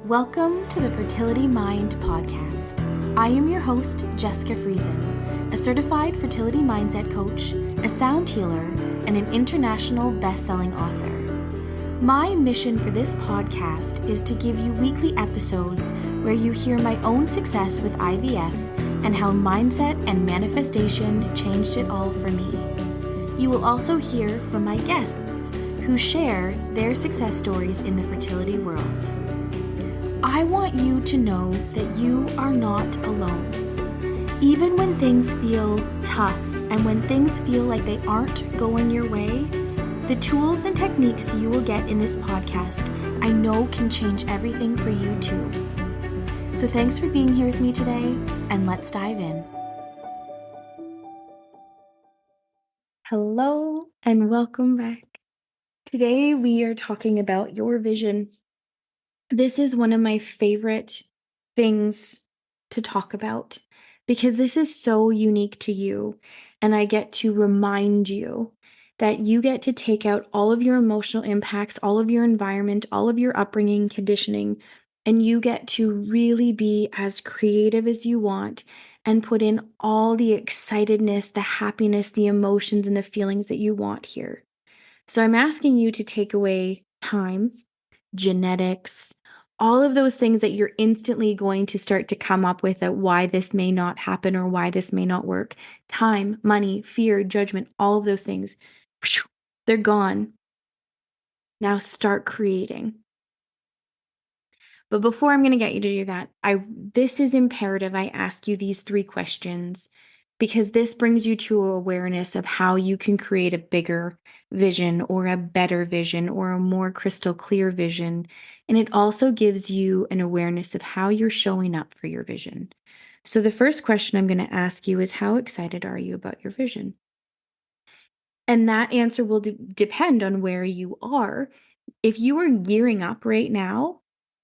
Welcome to the Fertility Mind podcast. I am your host, Jessica Friesen, a certified fertility mindset coach, a sound healer, and an international best-selling author. My mission for this podcast is to give you weekly episodes where you hear my own success with IVF and how mindset and manifestation changed it all for me. You will also hear from my guests who share their success stories in the fertility world. I want you to know that you are not alone. Even when things feel tough and when things feel like they aren't going your way, the tools and techniques you will get in this podcast, I know can change everything for you too. So thanks for being here with me today, and let's dive in. Hello, and welcome back. Today we are talking about your vision. This is one of my favorite things to talk about because this is so unique to you, and I get to remind you that you get to take out all of your emotional impacts, all of your environment, all of your upbringing, conditioning, and you get to really be as creative as you want and put in all the excitedness, the happiness, the emotions, and the feelings that you want here. So I'm asking you to take away time, genetics, all of those things that you're instantly going to start to come up with why this may not happen or why this may not work. Time, money, fear, judgment, all of those things, they're gone. Now start creating. But before I'm going to get you to do that, this is imperative. I ask you these 3 questions because this brings you to awareness of how you can create a bigger vision or a better vision or a more crystal clear vision. And it also gives you an awareness of how you're showing up for your vision. So the first question I'm going to ask you is, how excited are you about your vision? And that answer will depend on where you are. If you are gearing up right now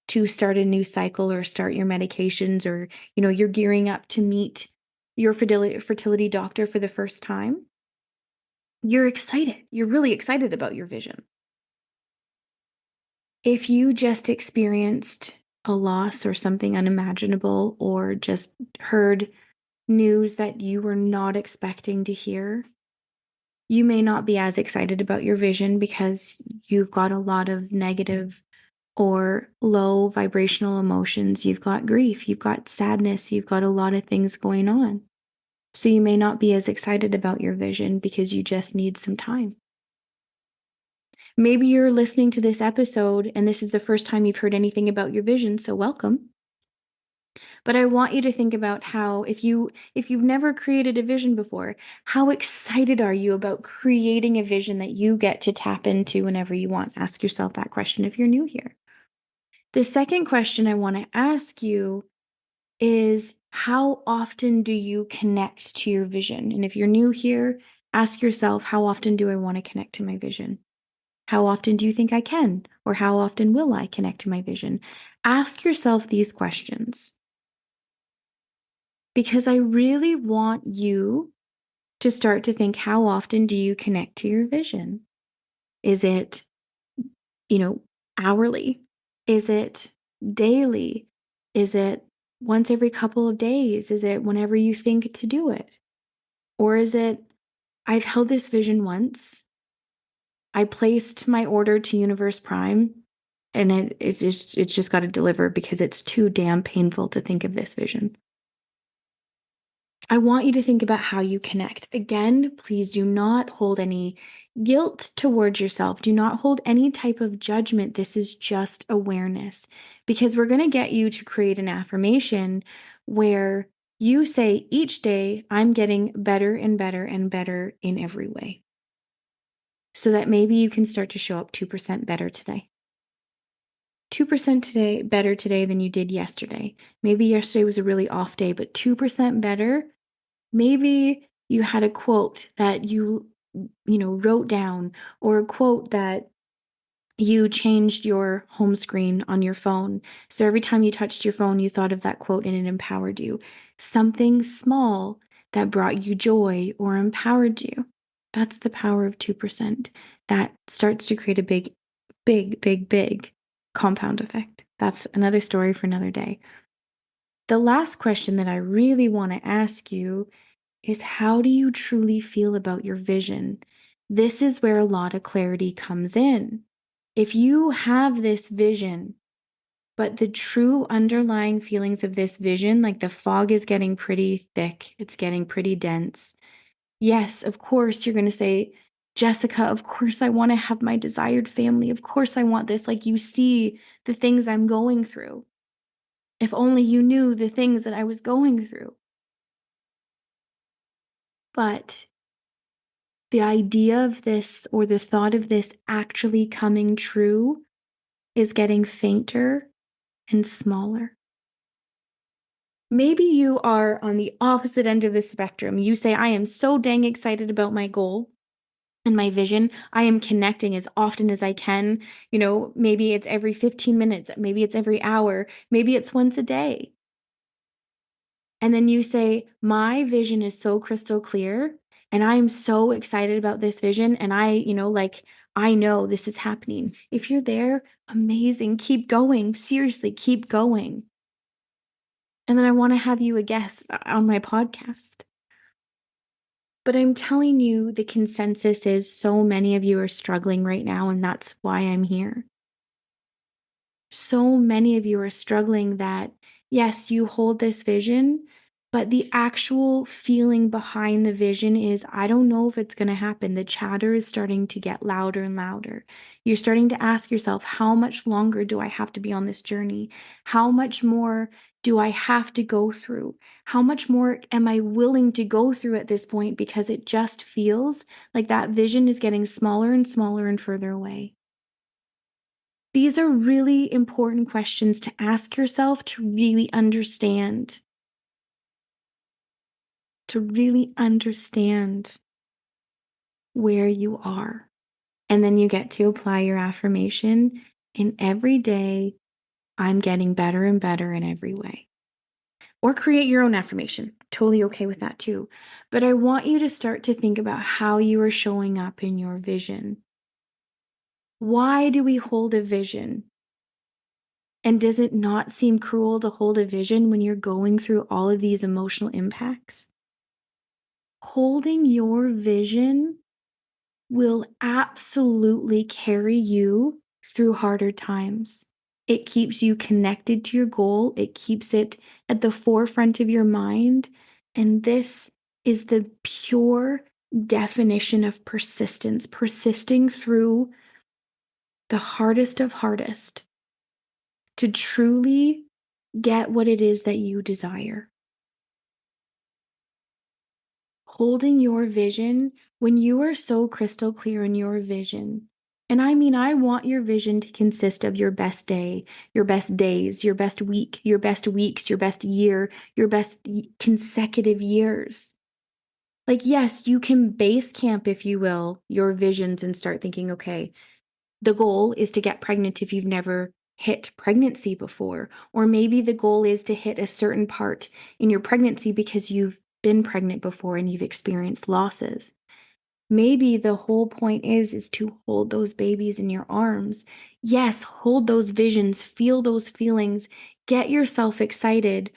to start a new cycle or start your medications, or you're gearing up to meet your fertility doctor for the first time, you're excited. You're really excited about your vision. If you just experienced a loss or something unimaginable, or just heard news that you were not expecting to hear, you may not be as excited about your vision because you've got a lot of negative or low vibrational emotions. You've got grief, you've got sadness, you've got a lot of things going on. So you may not be as excited about your vision because you just need some time. Maybe you're listening to this episode and this is the first time you've heard anything about your vision, so welcome. But I want you to think about how, if you've never created a vision before, how excited are you about creating a vision that you get to tap into whenever you want? Ask yourself that question if you're new here. The second question I want to ask you is, how often do you connect to your vision? And if you're new here, ask yourself, how often do I want to connect to my vision? How often do you think I can? Or how often will I connect to my vision? Ask yourself these questions, because I really want you to start to think, how often do you connect to your vision? Is it, hourly? Is it daily? Is it once every couple of days? Is it whenever you think to do it? Or is it, I've held this vision once, I placed my order to Universe Prime, and it's just got to deliver because it's too damn painful to think of this vision. I want you to think about how you connect. Again, please do not hold any guilt towards yourself. Do not hold any type of judgment. This is just awareness, because we're going to get you to create an affirmation where you say, each day, I'm getting better and better and better in every way. So that maybe you can start to show up 2% better today. 2% today, better today than you did yesterday. Maybe yesterday was a really off day, but 2% better. Maybe you had a quote that you wrote down, or a quote that you changed your home screen on your phone. So every time you touched your phone, you thought of that quote and it empowered you. Something small that brought you joy or empowered you. That's the power of 2%. That starts to create a big, big, big, big Compound effect. That's another story for another day. The last question that I really want to ask you is, how do you truly feel about your vision? This is where a lot of clarity comes in. If you have this vision, but the true underlying feelings of this vision, like the fog is getting pretty thick, it's getting pretty dense. Yes, of course, you're going to say, Jessica, of course, I want to have my desired family. Of course, I want this. Like, you see the things I'm going through. If only you knew the things that I was going through. But the idea of this, or the thought of this actually coming true, is getting fainter and smaller. Maybe you are on the opposite end of the spectrum. You say, I am so dang excited about my goal and my vision. I am connecting as often as I can. Maybe it's every 15 minutes, maybe it's every hour, maybe it's once a day. And then you say, my vision is so crystal clear, and I'm so excited about this vision. And I know this is happening. If you're there, amazing. Keep going. Seriously, keep going. And then I want to have you a guest on my podcast. But I'm telling you, the consensus is so many of you are struggling right now, and that's why I'm here. So many of you are struggling that, yes, you hold this vision, but the actual feeling behind the vision is, I don't know if it's going to happen. The chatter is starting to get louder and louder. You're starting to ask yourself, how much longer do I have to be on this journey? How much more do I have to go through? How much more am I willing to go through at this point? Because it just feels like that vision is getting smaller and smaller and further away. These are really important questions to ask yourself to really understand where you are. And then you get to apply your affirmation in every day. I'm getting better and better in every way. Or create your own affirmation. Totally okay with that too. But I want you to start to think about how you are showing up in your vision. Why do we hold a vision? And does it not seem cruel to hold a vision when you're going through all of these emotional impacts? Holding your vision will absolutely carry you through harder times. It keeps you connected to your goal, it keeps it at the forefront of your mind. And this is the pure definition of persistence, persisting through the hardest of hardest to truly get what it is that you desire. Holding your vision, when you are so crystal clear in your vision, and I mean, I want your vision to consist of your best day, your best days, your best week, your best weeks, your best year, your best consecutive years. Like, yes, you can base camp, if you will, your visions and start thinking, okay, the goal is to get pregnant if you've never hit pregnancy before. Or maybe the goal is to hit a certain part in your pregnancy because you've been pregnant before and you've experienced losses. Maybe the whole point is to hold those babies in your arms. Yes, hold those visions, feel those feelings, get yourself excited.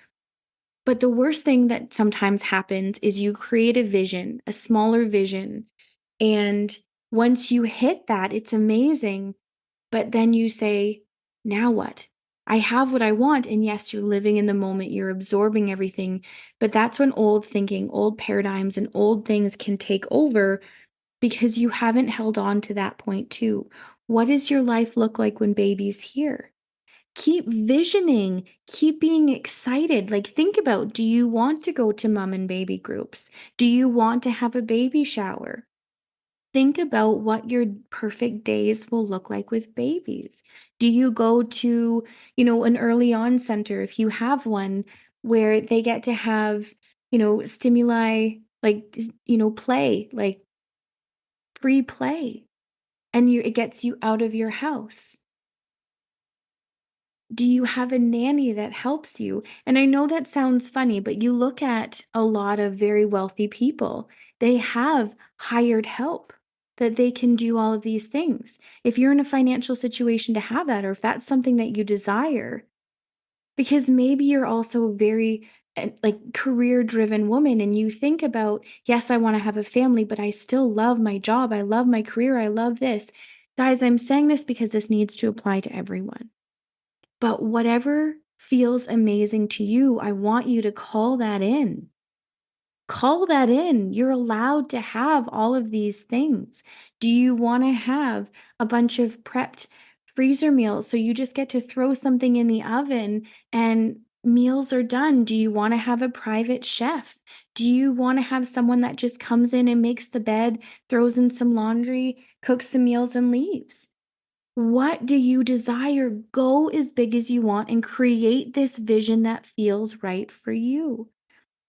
But the worst thing that sometimes happens is you create a vision, a smaller vision, and once you hit that, it's amazing. But then you say, now what? I have what I want. And yes, you're living in the moment, you're absorbing everything. But that's when old thinking, old paradigms, and old things can take over because you haven't held on to that point too. What does your life look like when baby's here? Keep visioning, keep being excited. Like, think about, do you want to go to mom and baby groups? Do you want to have a baby shower? Think about what your perfect days will look like with babies. Do you go to, an early on center if you have one where they get to have, stimuli like, play, like free play, and it gets you out of your house? Do you have a nanny that helps you? And I know that sounds funny, but you look at a lot of very wealthy people, they have hired help. that they can do all of these things. If you're in a financial situation to have that, or if that's something that you desire, because maybe you're also a very like career-driven woman and you think about, yes, I want to have a family, but I still love my job. I love my career. I love this. Guys, I'm saying this because this needs to apply to everyone. But whatever feels amazing to you, I want you to call that in. Call that in. You're allowed to have all of these things. Do you want to have a bunch of prepped freezer meals so you just get to throw something in the oven and meals are done? Do you want to have a private chef? Do you want to have someone that just comes in and makes the bed, throws in some laundry, cooks some meals, and leaves? What do you desire? Go as big as you want and create this vision that feels right for you.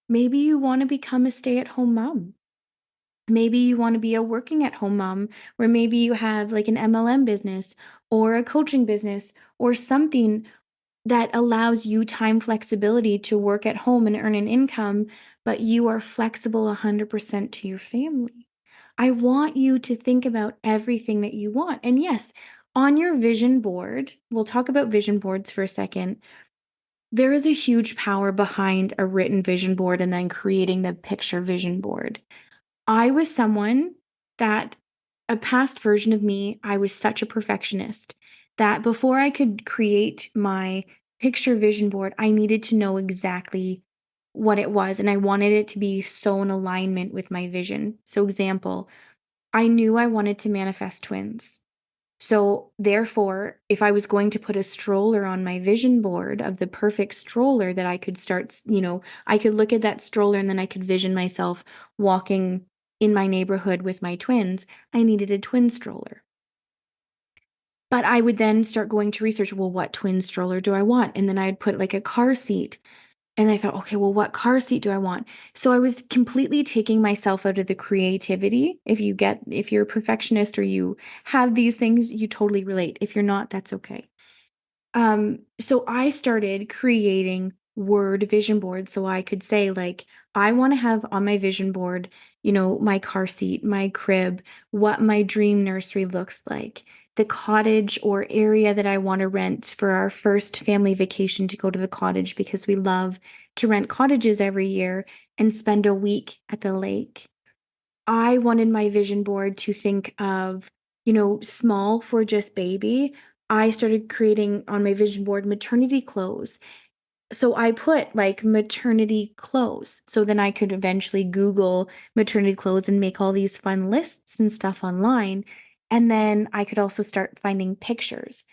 Maybe you want to become a stay-at-home mom. Maybe you want to be a working at home mom, where maybe you have like an MLM business or a coaching business or something that allows you time flexibility to work at home and earn an income, but you are flexible 100% to your family. I want you to think about everything that you want. And yes, on your vision board, we'll talk about vision boards for a second. There is a huge power behind a written vision board and then creating the picture vision board. I was someone that a past version of me, I was such a perfectionist that before I could create my picture vision board, I needed to know exactly what it was. And I wanted it to be so in alignment with my vision. So, example, I knew I wanted to manifest twins. So, therefore, if I was going to put a stroller on my vision board of the perfect stroller that I could start, I could look at that stroller and then I could vision myself walking in my neighborhood with my twins. I needed a twin stroller. But I would then start going to research, well, what twin stroller do I want? And then I'd put like a car seat. And I thought, okay, well, what car seat do I want? So I was completely taking myself out of the creativity. If you're a perfectionist or you have these things, you totally relate. If you're not, that's okay. So I started creating word vision boards so I could say, like, I want to have on my vision board, my car seat, my crib, what my dream nursery looks like, the cottage or area that I want to rent for our first family vacation to go to the cottage because we love to rent cottages every year and spend a week at the lake. I wanted my vision board to think of, small for just baby. I started creating on my vision board maternity clothes. So I put like maternity clothes. So then I could eventually Google maternity clothes and make all these fun lists and stuff online. And then I could also start finding pictures.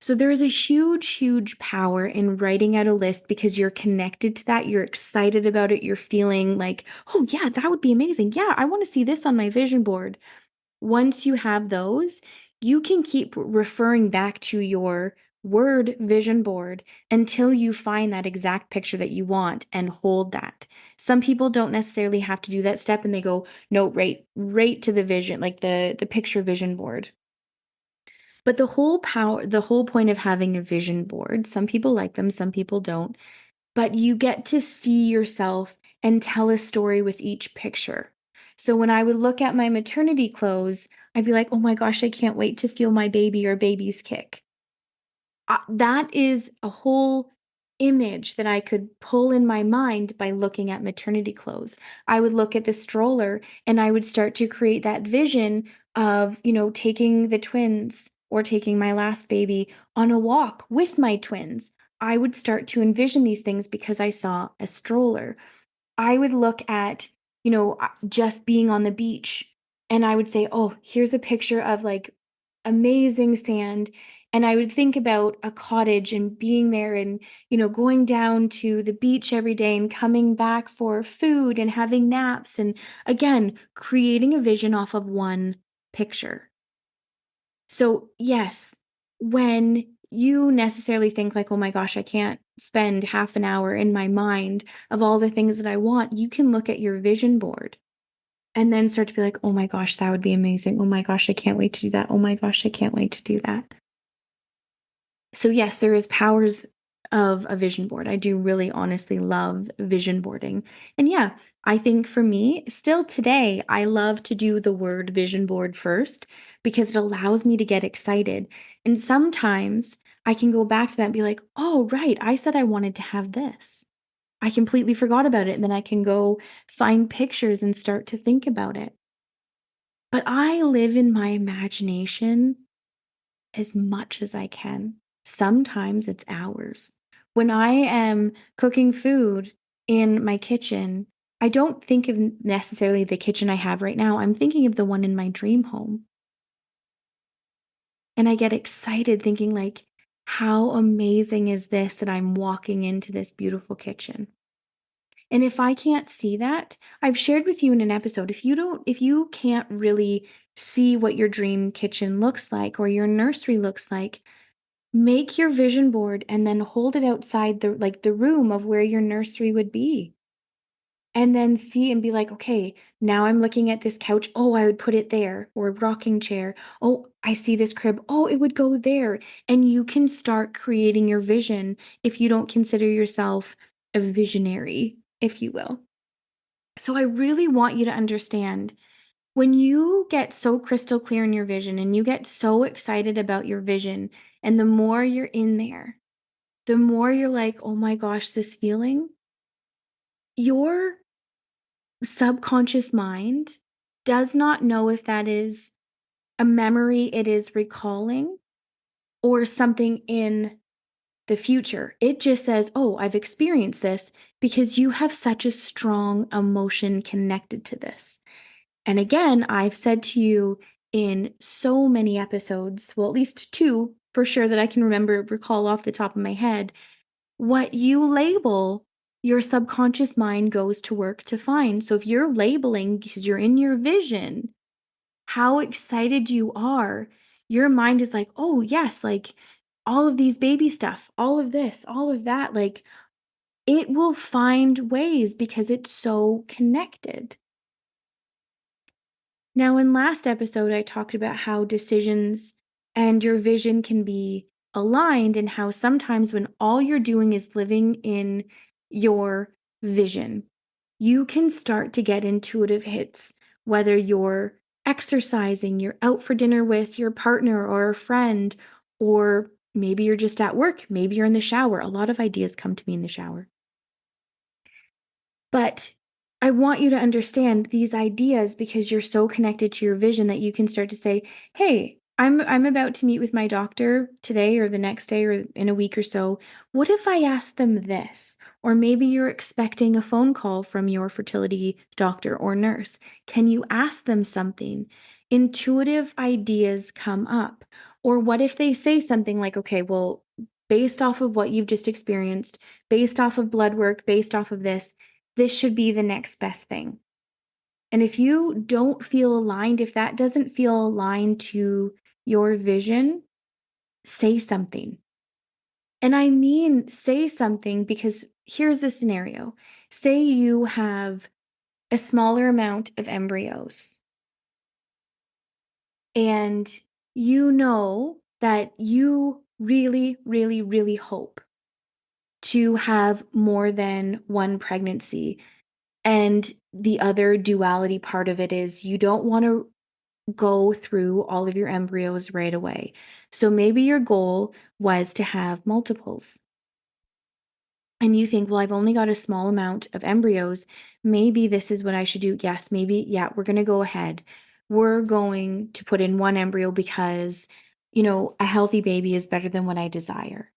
So there is a huge, huge power in writing out a list because you're connected to that. You're excited about it. You're feeling like, oh, yeah, that would be amazing. Yeah, I want to see this on my vision board. Once you have those, you can keep referring back to your word vision board until you find that exact picture that you want and hold that. Some people don't necessarily have to do that step and they go, no, right to the vision, like the picture vision board. But the whole point of having a vision board, some people like them, some people don't, but you get to see yourself and tell a story with each picture. So when I would look at my maternity clothes, I'd be like, "Oh my gosh, I can't wait to feel my baby or baby's kick." That is a whole image that I could pull in my mind by looking at maternity clothes. I would look at the stroller and I would start to create that vision of, taking the twins or taking my last baby on a walk with my twins. I would start to envision these things because I saw a stroller. I would look at, just being on the beach and I would say, "Oh, here's a picture of like amazing sand." And I would think about a cottage and being there and, going down to the beach every day and coming back for food and having naps. And again, creating a vision off of one picture. So, yes, when you necessarily think like, "Oh my gosh, I can't spend half an hour in my mind of all the things that I want," you can look at your vision board and then start to be like, "Oh my gosh, that would be amazing. Oh my gosh, I can't wait to do that. Oh my gosh, I can't wait to do that." So, yes, there is powers of a vision board. I do really honestly love vision boarding. And yeah, I think for me, still today, I love to do the word vision board first because it allows me to get excited. And sometimes I can go back to that and be like, oh, right, I said I wanted to have this. I completely forgot about it. And then I can go find pictures and start to think about it. But I live in my imagination as much as I can. Sometimes it's hours. When I am cooking food in my kitchen, I don't think of necessarily the kitchen I have right now. I'm thinking of the one in my dream home. And I get excited thinking like, how amazing is this that I'm walking into this beautiful kitchen? And if I can't see that, I've shared with you in an episode, if you can't really see what your dream kitchen looks like or your nursery looks like, make your vision board and then hold it outside the room of where your nursery would be. And then see and be like, "Okay, now I'm looking at this couch. Oh, I would put it there, or a rocking chair. Oh, I see this crib. Oh, it would go there." And you can start creating your vision if you don't consider yourself a visionary, if you will. So I really want you to understand when you get so crystal clear in your vision and you get so excited about your vision, and the more you're in there, the more you're like, "Oh my gosh, this feeling," your subconscious mind does not know if that is a memory it is recalling or something in the future. It just says, "Oh, I've experienced this," because you have such a strong emotion connected to this. And again, I've said to you in so many episodes, well, at least two for sure that I can recall off the top of my head, what you label, your subconscious mind goes to work to find. So if you're labeling because you're in your vision, how excited you are, your mind is like, oh, yes, like all of these baby stuff, all of this, all of that. Like it will find ways because it's so connected. Now, in last episode, I talked about how decisions and your vision can be aligned, and how sometimes when all you're doing is living in your vision, you can start to get intuitive hits, whether you're exercising, you're out for dinner with your partner or a friend, or maybe you're just at work, maybe you're in the shower. A lot of ideas come to me in the shower. But I want you to understand these ideas because you're so connected to your vision that you can start to say, "Hey, I'm about to meet with my doctor today or the next day or in a week or so. What if I ask them this?" Or maybe you're expecting a phone call from your fertility doctor or nurse. Can you ask them something? Intuitive ideas come up. Or what if they say something like, "Okay, well, based off of what you've just experienced, based off of blood work, based off of this should be the next best thing." And if you don't feel aligned, if that doesn't feel aligned to your vision, say something. And I mean, say something because here's the scenario. Say you have a smaller amount of embryos and you know that you really, really, really hope to have more than one pregnancy. And the other duality part of it is you don't want to go through all of your embryos right away. So maybe your goal was to have multiples. And you think, well, I've only got a small amount of embryos. Maybe this is what I should do. Yes, maybe, yeah, we're going to go ahead. We're going to put in one embryo because, a healthy baby is better than what I desire.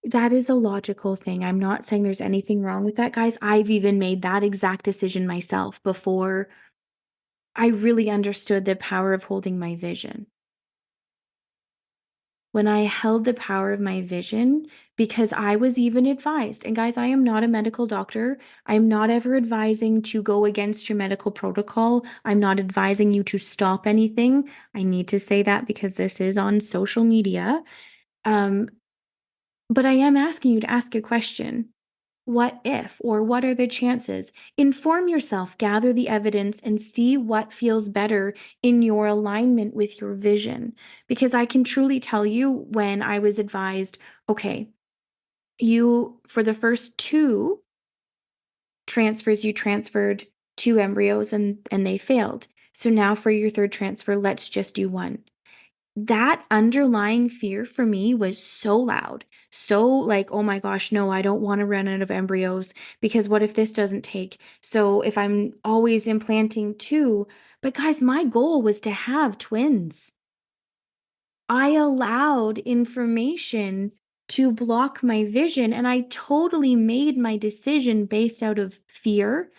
That is a logical thing. I'm not saying there's anything wrong with that, guys. I've even made that exact decision myself before I really understood the power of holding my vision. When I held the power of my vision, because I was even advised, and guys, I am not a medical doctor. I'm not ever advising to go against your medical protocol. I'm not advising you to stop anything. I need to say that because this is on social media. Um, but I am asking you to ask a question. what if, or what are the chances? Inform yourself, gather the evidence, and see what feels better in your alignment with your vision. Because I can truly tell you when I was advised, okay, you, for the first two transfers, you transferred two embryos and they failed. So now for your third transfer, let's just do one. That underlying fear for me was so loud. So like, oh my gosh, no, I don't want to run out of embryos because what if this doesn't take? So if I'm always implanting two, but guys, my goal was to have twins. I allowed information to block my vision, and I totally made my decision based out of fear,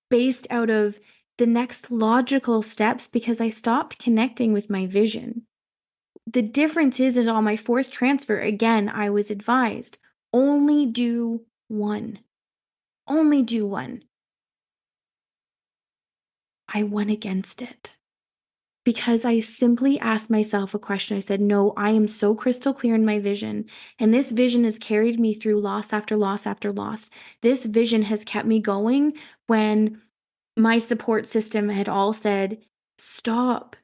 based out of the next logical steps because I stopped connecting with my vision. The difference is on my fourth transfer, again, I was advised, only do one. Only do one. I went against it because I simply asked myself a question. I said, no, I am so crystal clear in my vision. And this vision has carried me through loss after loss after loss. This vision has kept me going when my support system had all said, stop,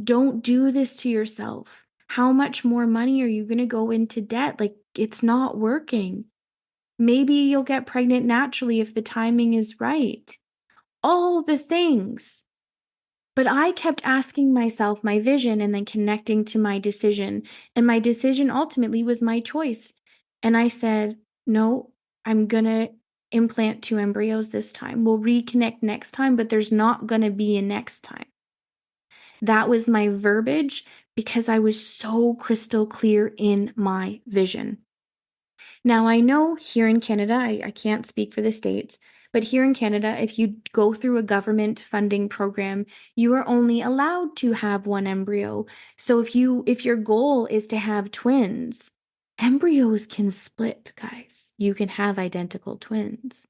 don't do this to yourself. How much more money are you going to go into debt? Like, it's not working. Maybe you'll get pregnant naturally if the timing is right. All the things. But I kept asking myself my vision and then connecting to my decision. And my decision ultimately was my choice. And I said, no, I'm going to implant two embryos this time. We'll reconnect next time, but there's not going to be a next time. That was my verbiage because I was so crystal clear in my vision. Now, I know here in Canada, I can't speak for the States, but here in Canada, if you go through a government funding program, you are only allowed to have one embryo. So if your goal is to have twins, embryos can split, guys. You can have identical twins.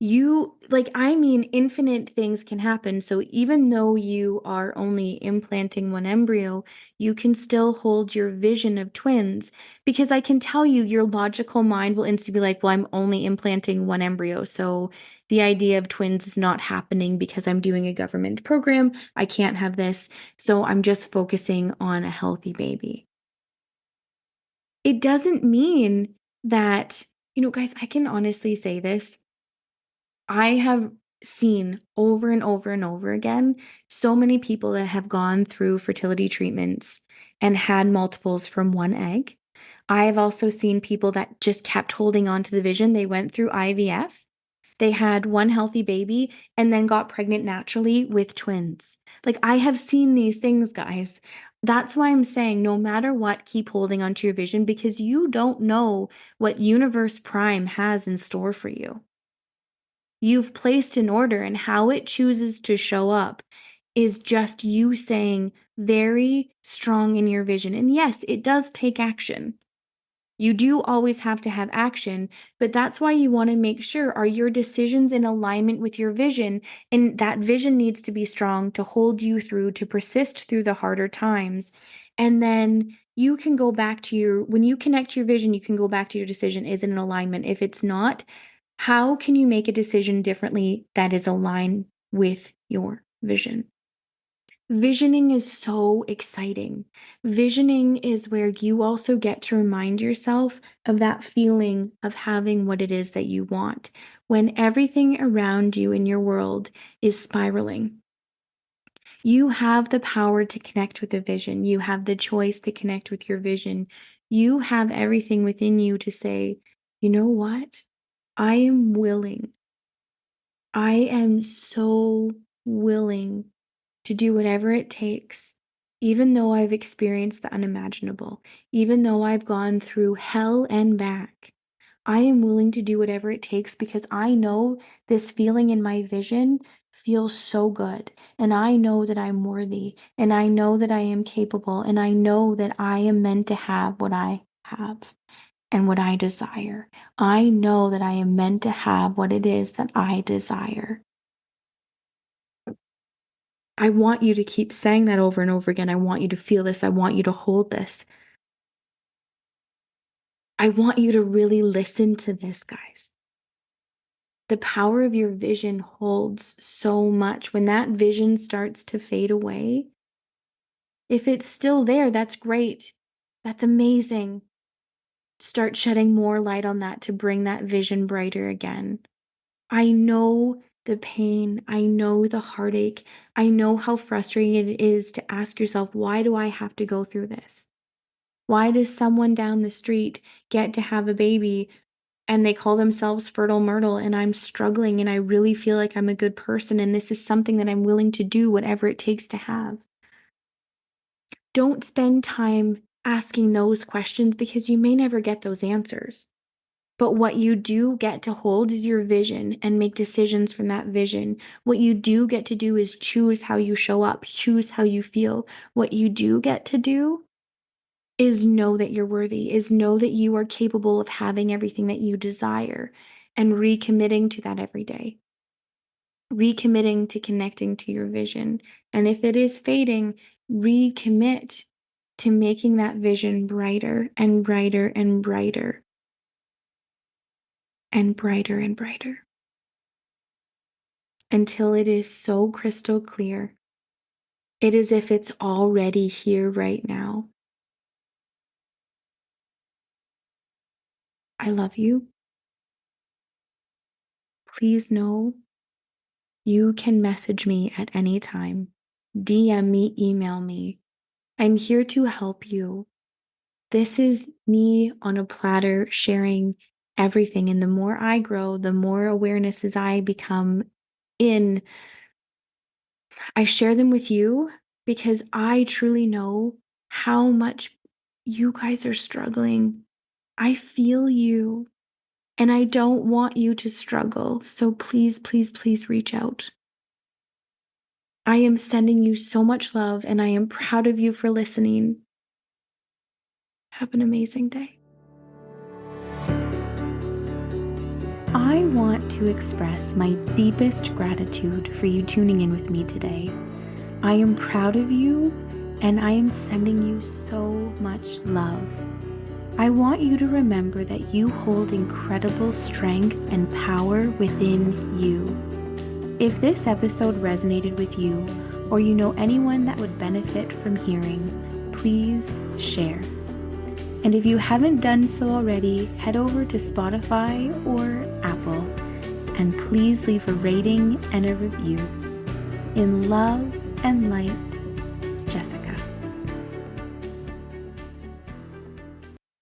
I mean, infinite things can happen. So even though you are only implanting one embryo, you can still hold your vision of twins because I can tell you your logical mind will instantly be like, well, I'm only implanting one embryo. So the idea of twins is not happening because I'm doing a government program. I can't have this. So I'm just focusing on a healthy baby. It doesn't mean that, guys, I can honestly say this. I have seen over and over and over again so many people that have gone through fertility treatments and had multiples from one egg. I have also seen people that just kept holding on to the vision. They went through IVF, they had one healthy baby, and then got pregnant naturally with twins. Like, I have seen these things, guys. That's why I'm saying no matter what, keep holding on to your vision because you don't know what Universe Prime has in store for you. You've placed an order, and how it chooses to show up is just you saying very strong in your vision. And yes, it does take action. You do always have to have action, but that's why you want to make sure are your decisions in alignment with your vision, and that vision needs to be strong to hold you through, to persist through the harder times. And then you can go back to when you connect to your vision, you can go back to your decision. Is it in alignment? If it's not, how can you make a decision differently that is aligned with your vision? Visioning is so exciting. Visioning is where you also get to remind yourself of that feeling of having what it is that you want when everything around you in your world is spiraling. You have the power to connect with the vision. You have the choice to connect with your vision. You have everything within you to say, you know what? I am willing. I am so willing to do whatever it takes, even though I've experienced the unimaginable, even though I've gone through hell and back. I am willing to do whatever it takes because I know this feeling in my vision feels so good. And I know that I'm worthy. And I know that I am capable. And I know that I am meant to have what I have and what I desire. I know that I am meant to have what it is that I desire. I want you to keep saying that over and over again. I want you to feel this. I want you to hold this. I want you to really listen to this, guys. The power of your vision holds so much. When that vision starts to fade away, if it's still there, that's great. That's amazing. Start shedding more light on that to bring that vision brighter again. I know the pain. I know the heartache. I know how frustrating it is to ask yourself, why do I have to go through this? Why does someone down the street get to have a baby and they call themselves fertile myrtle and I'm struggling and I really feel like I'm a good person and this is something that I'm willing to do whatever it takes to have? Don't spend time asking those questions because you may never get those answers. But what you do get to hold is your vision and make decisions from that vision. What you do get to do is choose how you show up, choose how you feel. What you do get to do is know that you're worthy, is know that you are capable of having everything that you desire and recommitting to that every day. Recommitting to connecting to your vision. And if it is fading, recommit to making that vision brighter and brighter and brighter and brighter and brighter until it is so crystal clear. It is as if it's already here right now. I love you. Please know you can message me at any time, DM me, email me. I'm here to help you. This is me on a platter sharing everything. And the more I grow, the more awarenesses I become in, I share them with you because I truly know how much you guys are struggling. I feel you and I don't want you to struggle. So please, please, please reach out. I am sending you so much love and I am proud of you for listening. Have an amazing day. I want to express my deepest gratitude for you tuning in with me today. I am proud of you and I am sending you so much love. I want you to remember that you hold incredible strength and power within you. If this episode resonated with you, or you know anyone that would benefit from hearing, please share. And if you haven't done so already, head over to Spotify or Apple, and please leave a rating and a review. In love and light, Jessica.